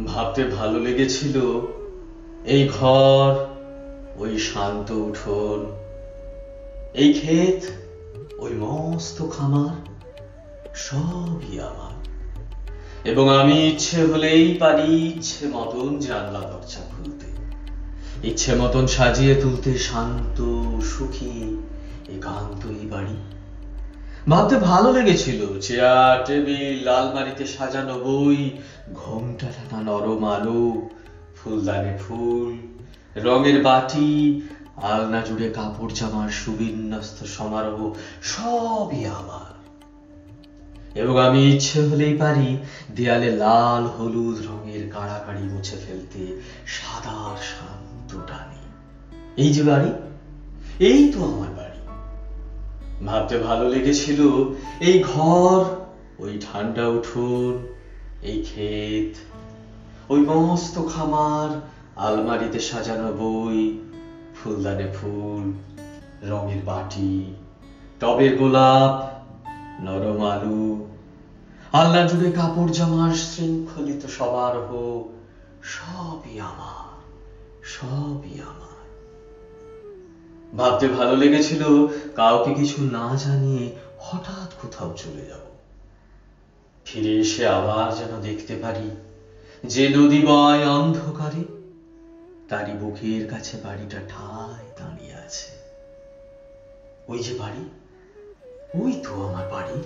ভাবতে ভালো লেগেছিল এই ঘর, ওই শান্ত উঠোন, এই ক্ষেত, ওই মস্ত খামার, সবই আমার। এবং আমি ইচ্ছে হলেই পারি ইচ্ছে মতন জানলা দরজা খুলতে, ইচ্ছে মতন সাজিয়ে তুলতে শান্ত সুখী একান্ত এই বাড়ি। ভাবতে ভালো লেগেছিল চেয়ার টেবিল, আলমারিতে সাজানো বই, ঘোমটা টানা নরম আলো, ফুলদানে ফুল, রঙের বাটি, আলনা জুড়ে কাপড় জামার সুবিন্যস্ত সমারোহ, সবই আমার। এবং আমি ইচ্ছে হলেই পারি দেয়ালে লাল হলুদ রঙের কাড়াকাড়ি মুছে ফেলতে সাদা শান্ত টানে। এই যে বাড়ি, এই তো আমার বাড়ি। ভাবতে ভালো লেগেছিল এই ঘর, ওই ঠান্ডা উঠোন, এই ক্ষেত, ওই মস্ত খামার, আলমারিতে সাজানো বই, ফুলদানে ফুল, রঙের বাটি, টবের গোলাপ, নরম আলু, আলনা জুড়ে কাপড় জামার শৃঙ্খলিত সমারোহ, সবই আমার, সবই আমার। ভাবতে ভালো লেগেছিল কাউকে কিছু না জানিয়ে হঠাৎ কোথাও চলে যাব, ফিরে এসে আবার যেন দেখতে পারি যে নদী বয় অন্ধকারে, তারই বুকের কাছে বাড়িটা ঠায় দাঁড়িয়ে আছে। ওই যে বাড়ি, ওই তো আমার বাড়ি।